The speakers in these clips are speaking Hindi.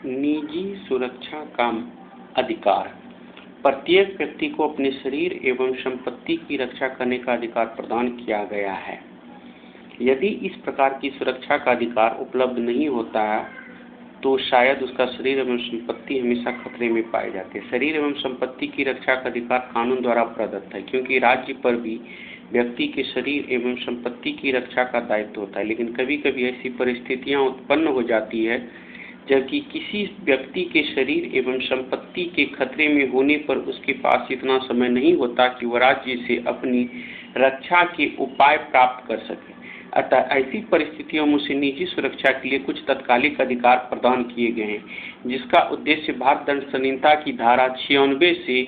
निजी सुरक्षा का अधिकार। प्रत्येक व्यक्ति को अपने शरीर एवं संपत्ति की रक्षा करने का अधिकार प्रदान किया गया है। यदि इस प्रकार की सुरक्षा का अधिकार उपलब्ध नहीं होता है तो शायद उसका शरीर एवं संपत्ति हमेशा खतरे में पाए जाते हैं। शरीर एवं संपत्ति की रक्षा का अधिकार कानून द्वारा प्रदत्त है, क्योंकि राज्य पर भी व्यक्ति के शरीर एवं संपत्ति की रक्षा का दायित्व होता है। लेकिन कभी कभी ऐसी परिस्थितियां उत्पन्न हो जाती है जबकि किसी व्यक्ति के शरीर एवं संपत्ति के खतरे में होने पर उसके पास इतना समय नहीं होता कि वह राज्य से अपनी रक्षा के उपाय प्राप्त कर सके। अतः ऐसी परिस्थितियों में उसे निजी सुरक्षा के लिए कुछ तत्कालिक अधिकार प्रदान किए गए हैं, जिसका उद्देश्य भारत दंड संहिता की धारा 96 से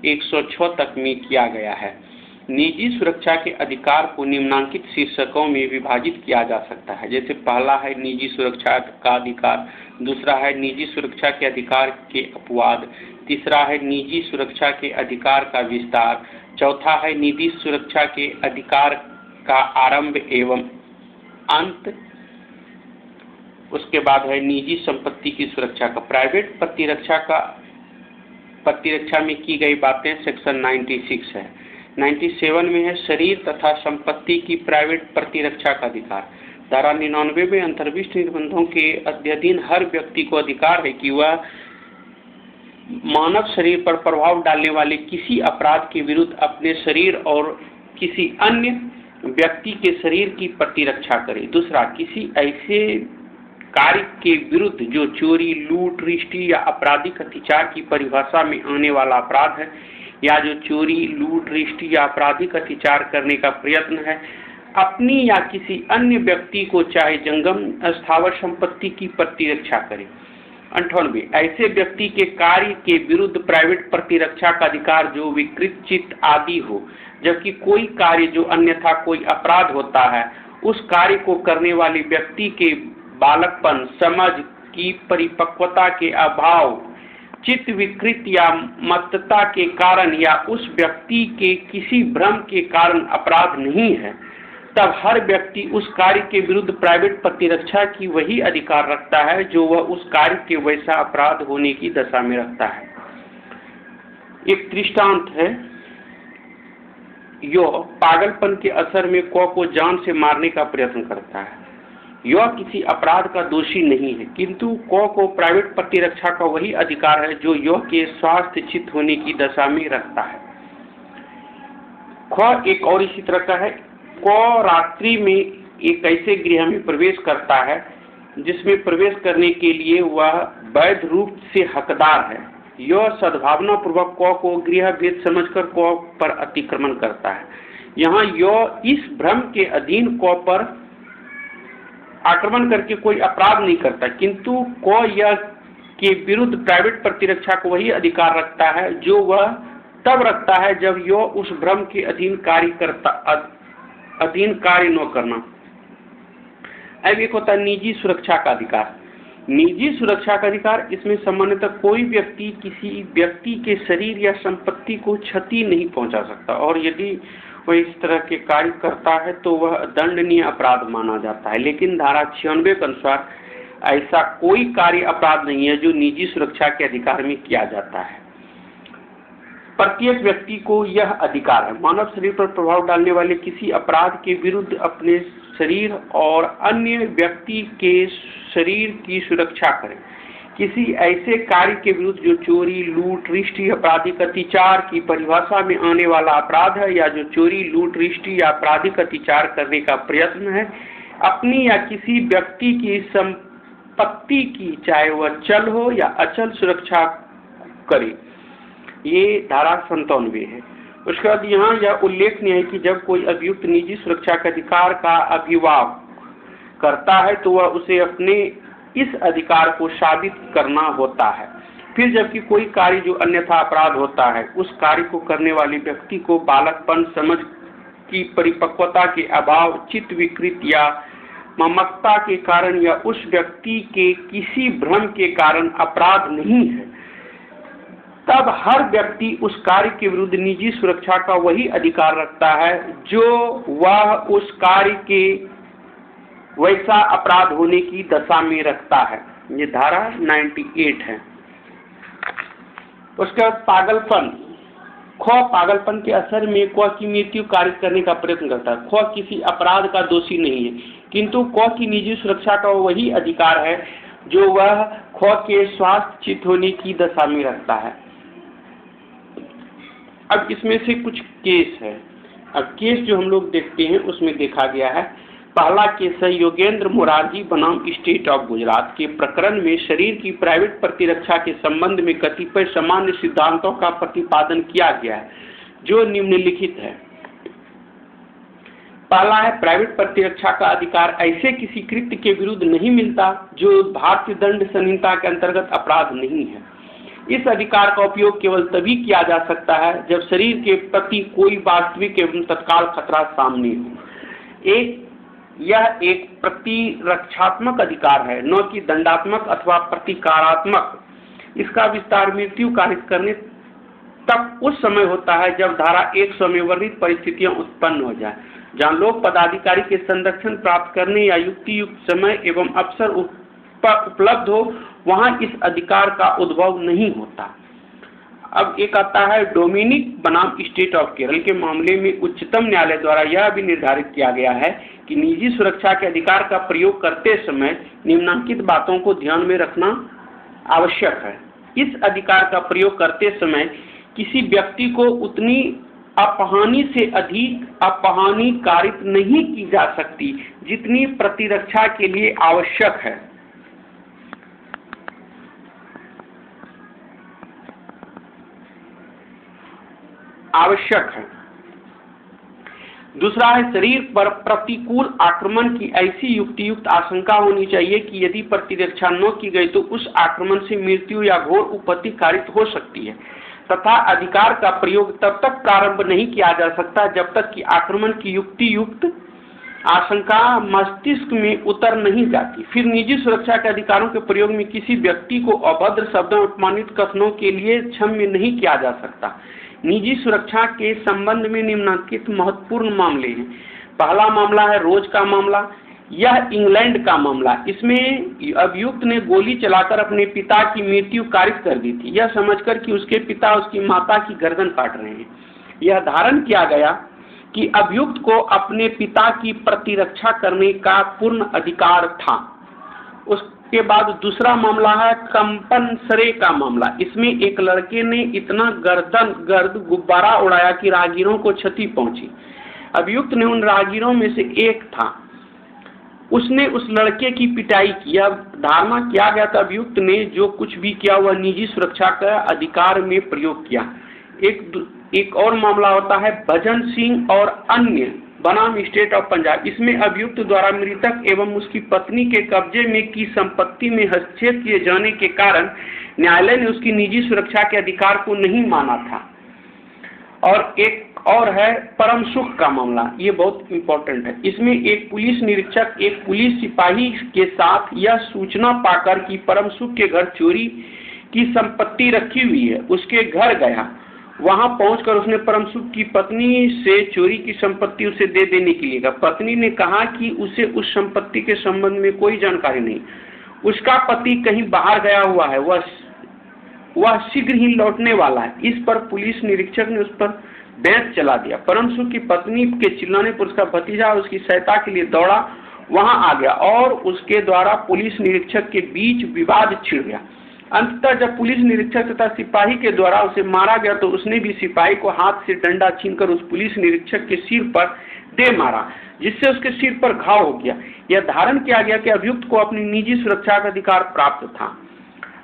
106 तक में किया गया है। निजी सुरक्षा के अधिकार को निम्नलिखित शीर्षकों में विभाजित किया जा सकता है, जैसे पहला है निजी सुरक्षा का अधिकार, दूसरा है निजी सुरक्षा के अधिकार के अपवाद, तीसरा है निजी सुरक्षा के अधिकार का विस्तार, चौथा है निजी सुरक्षा के अधिकार का आरंभ एवं अंत, उसके बाद है निजी संपत्ति की सुरक्षा का प्राइवेट प्रतिरक्षा में की गई बातें सेक्शन 96 है। 97 में है शरीर तथा संपत्ति की प्राइवेट प्रतिरक्षा का अधिकार। धारा 99 में अंतर्विष्ट निबंधों के अध्ययन हर व्यक्ति को अधिकार है कि वह मानव शरीर पर प्रभाव डालने वाले किसी अपराध के विरुद्ध अपने शरीर और किसी अन्य व्यक्ति के शरीर की प्रतिरक्षा करे। दूसरा, किसी ऐसे कार्य के विरुद्ध जो चोरी, लूट, रिश्ती या आपराधिक अत्याचार की परिभाषा में आने वाला अपराध है, या जो चोरी, लूट, रिश्ती या आपराधिक अत्याचार करने का प्रयत्न है, अपनी या किसी अन्य व्यक्ति को चाहे जंगम स्थावर संपत्ति की प्रतिरक्षा करे। 98, ऐसे व्यक्ति के कार्य के विरुद्ध प्राइवेट प्रतिरक्षा का अधिकार जो विकृत चित्त आदि हो, जबकि कोई कार्य जो अन्यथा कोई अपराध होता है उस कार्य को करने वाले व्यक्ति के बालकपन, समझ की परिपक्वता के अभाव, चित्त विकृत या मत्तता के कारण या उस व्यक्ति के किसी भ्रम के कारण अपराध नहीं है, तब हर व्यक्ति उस कार्य के विरुद्ध प्राइवेट प्रतिरक्षा की वही अधिकार रखता है जो वह उस कार्य के वैसा अपराध होने की दशा में रखता है। एक दृष्टांत है, यो पागलपन के असर में को जान से मारने का प्रयत्न करता है। यह किसी अपराध का दोषी नहीं है, किंतु को प्राइवेट प्रतिरक्षा का वही अधिकार है जो यह के स्वास्थ्य चित्त होने की दशा में रखता है। ख एक और इसी तरह का है, को रात्रि में एक ऐसे गृह में प्रवेश करता है जिसमें प्रवेश करने के लिए वह वैध रूप से हकदार है। यह सद्भावना पूर्वक को गृह भेद समझकर को पर अतिक्रमण करता है। यहाँ यह इस भ्रम के अधीन को पर आक्रमण करके कोई अपराध नहीं करता, किंतु को यह के विरुद्ध प्राइवेट प्रतिरक्षा को वही अधिकार रखता है जो वह तब रखता है जब यह उस भ्रम के अधीन कार्य न करना। अब एक होता है निजी सुरक्षा का अधिकार। निजी सुरक्षा का अधिकार, इसमें सामान्यतः कोई व्यक्ति किसी व्यक्ति के शरीर या संपत्ति को क्षति नहीं पहुंचा सकता, और यदि वह इस तरह के कार्य करता है तो वह दंडनीय अपराध माना जाता है। लेकिन धारा 96 के अनुसार ऐसा कोई कार्य अपराध नहीं है जो निजी सुरक्षा के अधिकार में किया जाता है। प्रत्येक व्यक्ति को यह अधिकार है मानव शरीर पर प्रभाव डालने वाले किसी अपराध के विरुद्ध अपने शरीर और अन्य व्यक्ति के शरीर की सुरक्षा करें। किसी ऐसे कार्य के विरुद्ध जो चोरी, लूट, रिश्ती, आपराधिक अत्याचार की परिभाषा में आने वाला अपराध है, या जो चोरी, लूट, रिश्ती या आपराधिक अत्याचार करने का प्रयत्न है, अपनी या किसी व्यक्ति की संपत्ति की चाहे वह चल हो या अचल सुरक्षा करे। ये धारा 97 है। उसके बाद यहाँ यह उल्लेखनीय है कि जब कोई अभियुक्त निजी सुरक्षा के अधिकार का अभिवाह करता है तो वह उसे अपने इस अधिकार को साबित करना होता है। फिर जबकि कोई कार्य जो अन्यथा अपराध होता है, उस कार्य को करने वाले व्यक्ति को बालकपन, समझ की परिपक्वता के अभाव, चित्त विकृत या ममता के कारण या उस व्यक्ति के किसी भ्रम के कारण अपराध नहीं है, तब हर व्यक्ति उस कार्य के विरुद्ध निजी सुरक्षा का वही अधिकार रखता है जो वह उस कार्य के वैसा अपराध होने की दशा में रखता है। ये धारा 98 है। उसके बाद पागलपन। ख पागलपन के असर में क की मृत्यु कारित करने का प्रयत्न करता है। ख किसी अपराध का दोषी नहीं है, किंतु क की निजी सुरक्षा का वही अधिकार है जो वह ख के स्वास्थ्य चित होने की दशा में रखता है। अब इसमें से कुछ केस है। अब केस जो हम लोग देखते हैं उसमें देखा गया है, पहला केस है योगेंद्र मोरारजी बनाम स्टेट ऑफ गुजरात के प्रकरण में शरीर की प्राइवेट प्रतिरक्षा के संबंध में कतिपय सामान्य सिद्धांतों का प्रतिपादन किया गया है जो निम्नलिखित है। पहला है, प्राइवेट प्रतिरक्षा का अधिकार ऐसे किसी कृत्य के विरुद्ध नहीं मिलता जो भारतीय दंड संहिता के अंतर्गत अपराध नहीं है। इस अधिकार का उपयोग केवल तभी किया जा सकता है जब शरीर के प्रति कोई वास्तविक एवं तत्काल खतरा सामने हो। यह एक प्रतिरक्षात्मक अधिकार है, न कि दंडात्मक अथवा प्रतिकारात्मक। इसका विस्तार मृत्यु कारित करने तक उस समय होता है जब धारा 100 में वर्णित परिस्थितियां उत्पन्न हो जाए, जहां लोक पदाधिकारी के संरक्षण प्राप्त करने या युक्ति युक्त समय एवं अवसर उपलब्ध हो, वहां इस अधिकार का उद्भव नहीं होता। अब एक आता है डोमिनिक बनाम स्टेट ऑफ केरल के मामले में उच्चतम न्यायालय द्वारा यह भी निर्धारित किया गया है कि निजी सुरक्षा के अधिकार का प्रयोग करते समय निम्नलिखित बातों को ध्यान में रखना आवश्यक है। इस अधिकार का प्रयोग करते समय किसी व्यक्ति को उतनी अपहानि से अधिक अपहानि कारित नहीं की जा सकती जितनी प्रतिरक्षा के लिए आवश्यक है। दूसरा है, शरीर पर प्रतिकूल आक्रमण की ऐसी युक्तियुक्त आशंका होनी चाहिए कि यदि प्रतिरक्षा न की गई तो उस आक्रमण से मृत्यु या घोर उपत्ति कारित हो सकती है, तथा अधिकार का प्रयोग तब तक प्रारंभ नहीं किया जा सकता जब तक कि आक्रमण की युक्तियुक्त आशंका मस्तिष्क में उतर नहीं जाती। फिर निजी सुरक्षा के अधिकारों के प्रयोग में किसी व्यक्ति को अभद्र शब्दों अपमानित कथनों के लिए क्षम्य नहीं किया जा सकता। निजी सुरक्षा के संबंध में निम्नलिखित महत्वपूर्ण मामले हैं। पहला मामला है रोज का मामला। यह इंग्लैंड का मामला। इसमें अभियुक्त ने गोली चलाकर अपने पिता की मृत्यु कारित कर दी थी, यह समझकर कि उसके पिता उसकी माता की गर्दन काट रहे हैं। यह धारण किया गया कि अभियुक्त को अपने पिता की प्रतिरक्षा करने का पूर्ण अधिकार था। उसके बाद दूसरा मामला है कंपनसरे का मामला। इसमें एक लड़के ने इतना गर्द गुब्बारा उड़ाया कि राहगीरों को क्षति पहुंची। अभियुक्त ने उन राहगीरों में से एक था। उसने उस लड़के की पिटाई की। धारणा किया गया था अभियुक्त ने जो कुछ भी किया वह निजी सुरक्षा का अधिकार में प्रयोग किया। एक और मामला होता है भजन सिंह और अन्य बनाम स्टेट ऑफ पंजाब। इसमें अभियुक्त द्वारा मृतक एवं उसकी पत्नी के कब्जे में की संपत्ति में हस्तक्षेप किए जाने के कारण न्यायालय ने उसकी निजी सुरक्षा के अधिकार को नहीं माना था। और एक और है परम सुख का मामला। ये बहुत इंपॉर्टेंट है। इसमें एक पुलिस निरीक्षक एक पुलिस सिपाही के साथ यह सूचना पाकर कि परम सुख के घर चोरी की संपत्ति रखी हुई है उसके घर गया। वहां पहुंचकर उसने परम सुख की पत्नी से चोरी की संपत्ति उसे दे देने के लिए कहा। पत्नी ने कहा कि उसे उस संपत्ति के संबंध में कोई जानकारी नहीं, उसका पति कहीं बाहर गया हुआ है, वह शीघ्र ही लौटने वाला है। इस पर पुलिस निरीक्षक ने उस पर बैंत चला दिया। परम सुख की पत्नी के चिल्लाने पर उसका भतीजा उसकी सहायता के लिए दौड़ा वहां आ गया और उसके द्वारा पुलिस निरीक्षक के बीच विवाद छिड़ गया। अंततः जब पुलिस निरीक्षक तथा सिपाही के द्वारा उसे मारा गया तो उसने भी सिपाही को हाथ से डंडा छीनकर उस पुलिस निरीक्षक के सिर पर दे मारा, जिससे उसके सिर पर घाव हो गया। यह धारण किया गया कि अभियुक्त को अपनी निजी सुरक्षा का अधिकार प्राप्त था।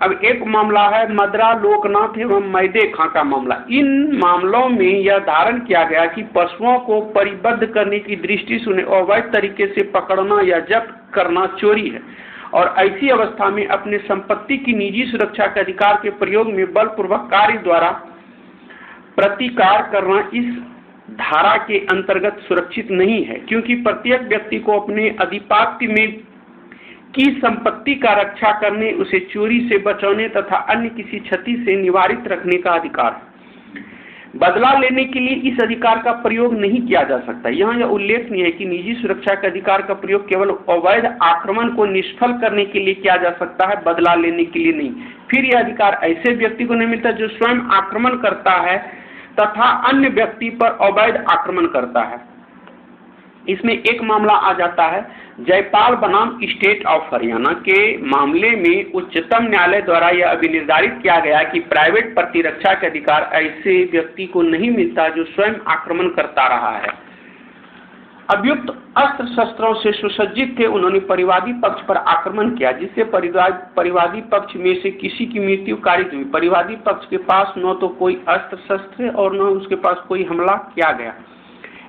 अब एक मामला है मद्रा लोकनाथ एवं मैदे खां का मामला। इन मामलों में यह धारण किया गया कि पशुओं को परिबद्ध करने की दृष्टि से उन्हें अवैध तरीके से पकड़ना या जब्त करना चोरी है और ऐसी अवस्था में अपने संपत्ति की निजी सुरक्षा के अधिकार के प्रयोग में बलपूर्वक कार्य द्वारा प्रतिकार करना इस धारा के अंतर्गत सुरक्षित नहीं है, क्योंकि प्रत्येक व्यक्ति को अपने अधिपत्य में की संपत्ति का रक्षा करने, उसे चोरी से बचाने तथा अन्य किसी क्षति से निवारित रखने का अधिकार है। बदला लेने के लिए इस अधिकार का प्रयोग नहीं किया जा सकता। यहाँ यह उल्लेखनीय है कि निजी सुरक्षा के अधिकार का प्रयोग केवल अवैध आक्रमण को निष्फल करने के लिए किया जा सकता है, बदला लेने के लिए नहीं। फिर यह अधिकार ऐसे व्यक्ति को नहीं मिलता जो स्वयं आक्रमण करता है तथा अन्य व्यक्ति पर अवैध आक्रमण करता है। इसमें एक मामला आ जाता है जयपाल बनाम स्टेट ऑफ हरियाणा के मामले में उच्चतम न्यायालय द्वारा यह अभी निर्धारित किया गया कि प्राइवेट प्रतिरक्षा के अधिकार ऐसे व्यक्ति को नहीं मिलता जो स्वयं आक्रमण करता रहा है। अभियुक्त अस्त्र शस्त्रों से सुसज्जित थे, उन्होंने परिवादी पक्ष पर आक्रमण किया जिससे परिवादी पक्ष में से किसी की मृत्यु कारित हुई। परिवादी पक्ष के पास न तो कोई अस्त्र शस्त्र और न उसके पास कोई हमला किया गया।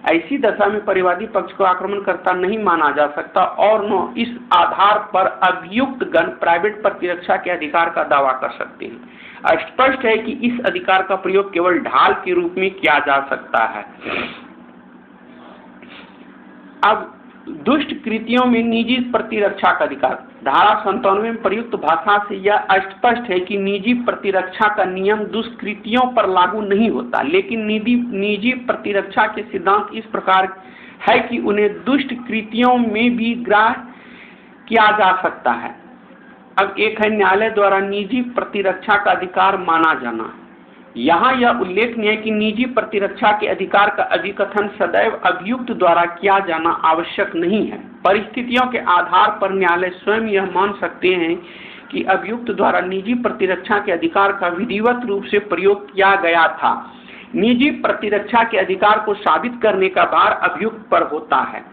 ऐसी दशा में परिवादी पक्ष को आक्रमणकर्ता नहीं माना जा सकता और न इस आधार पर अभियुक्त गण प्राइवेट प्रतिरक्षा के अधिकार का दावा कर सकते हैं। स्पष्ट है कि इस अधिकार का प्रयोग केवल ढाल के रूप में किया जा सकता है। अब दुष्ट कृतियों में निजी प्रतिरक्षा का अधिकार, धारा 97 में प्रयुक्त भाषा से यह स्पष्ट है कि निजी प्रतिरक्षा का नियम दुष्कृतियों पर लागू नहीं होता, लेकिन निजी प्रतिरक्षा के सिद्धांत इस प्रकार है कि उन्हें दुष्ट कृतियों में भी ग्राह्य किया जा सकता है। अब एक है न्यायालय द्वारा निजी प्रतिरक्षा का अधिकार माना जाना। यहाँ यह उल्लेखनीय है कि निजी प्रतिरक्षा के अधिकार का अधिकथन सदैव अभियुक्त द्वारा किया जाना आवश्यक नहीं है। परिस्थितियों के आधार पर न्यायालय स्वयं यह मान सकते हैं कि अभियुक्त द्वारा निजी प्रतिरक्षा के अधिकार का विधिवत रूप से प्रयोग किया गया था। निजी प्रतिरक्षा के अधिकार को साबित करने का भार अभियुक्त पर होता है।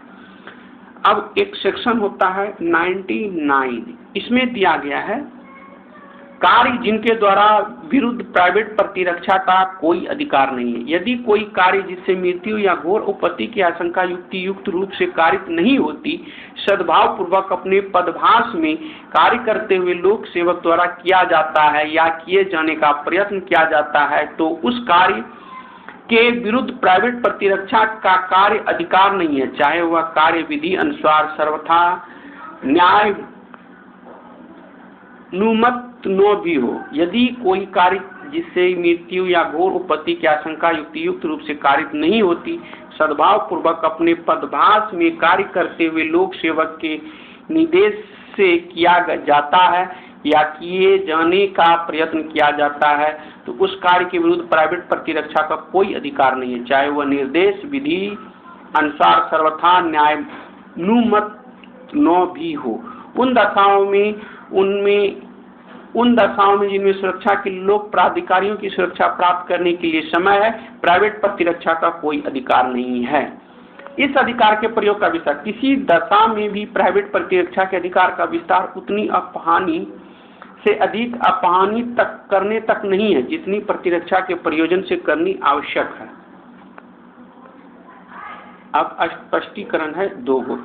अब एक सेक्शन होता है 99, इसमें दिया गया है कार्य जिनके द्वारा विरुद्ध प्राइवेट प्रतिरक्षा का कोई अधिकार नहीं है। यदि कोई कार्य जिससे मृत्यु या घोर उपत्ति की आशंका युक्त रूप से कारित नहीं होती, सद्भाव पूर्वक अपने पदभास में कार्य करते हुए लोक सेवक द्वारा किया जाता है या किए जाने का प्रयत्न किया जाता है, तो उस कार्य के विरुद्ध प्राइवेट प्रतिरक्षा का कार्य अधिकार नहीं है, चाहे वह कार्य विधि अनुसार सर्वथा न्याय अनुमत न भी हो। यदि कोई कार्य जिससे मृत्यु या घोर उपत्ति की आशंका युक्त रूप से कारित नहीं होती, सद्भाव पूर्वक अपने पदभास में कार्य करते हुए लोक सेवक के निर्देश से किया जाता है या किए जाने का प्रयत्न किया जाता है, तो उस कार्य के विरुद्ध प्राइवेट प्रतिरक्षा का कोई अधिकार नहीं है, चाहे वह निर्देश विधि अनुसार सर्वथा न्यायानुमत न भी हो। उन दशाओं में जिनमें सुरक्षा के लोक प्राधिकारियों की सुरक्षा प्राप्त करने के लिए समय है, प्राइवेट प्रतिरक्षा का कोई अधिकार नहीं है। इस अधिकार के प्रयोग का विस्तार, किसी दशा में भी प्राइवेट प्रतिरक्षा के अधिकार का विस्तार उतनी अपहानि से अधिक अपहानि तक करने तक नहीं है जितनी प्रतिरक्षा के प्रयोजन से करनी आवश्यक है। अब स्पष्टीकरण है दो गो।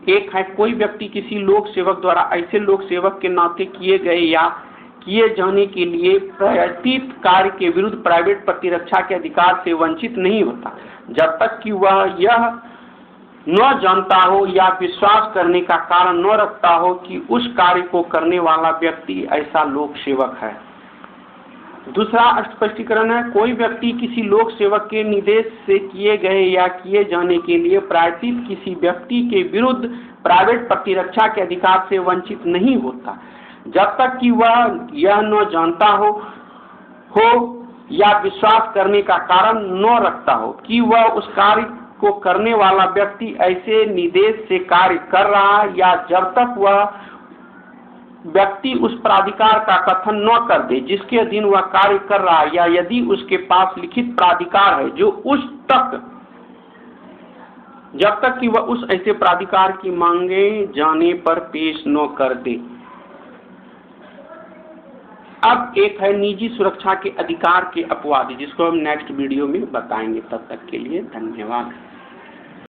एक है कोई व्यक्ति किसी लोक सेवक द्वारा ऐसे लोक सेवक के नाते किए गए या किए जाने के लिए प्रयत्नित कार्य के विरुद्ध प्राइवेट प्रतिरक्षा के अधिकार से वंचित नहीं होता, जब तक कि वह यह न जानता हो या विश्वास करने का कारण न रखता हो कि उस कार्य को करने वाला व्यक्ति ऐसा लोक सेवक है। दूसरा स्पष्टीकरण है कोई व्यक्ति किसी लोक सेवक के निर्देश से किए गए या किए जाने के लिए प्रायश्चित किसी व्यक्ति के विरुद्ध प्राइवेट प्रतिरक्षा के अधिकार से वंचित नहीं होता, जब तक कि वह यह न जानता हो या विश्वास करने का कारण न रखता हो कि वह उस कार्य को करने वाला व्यक्ति ऐसे निर्देश से कार्य कर रहा है, या जब तक वह व्यक्ति उस प्राधिकार का कथन न कर दे जिसके अधीन वह कार्य कर रहा है, या यदि उसके पास लिखित प्राधिकार है जो जब तक कि वह उस ऐसे प्राधिकार की मांगे जाने पर पेश न कर दे। अब एक है निजी सुरक्षा के अधिकार के अपवाद, जिसको हम नेक्स्ट वीडियो में बताएंगे। तब तक के लिए धन्यवाद।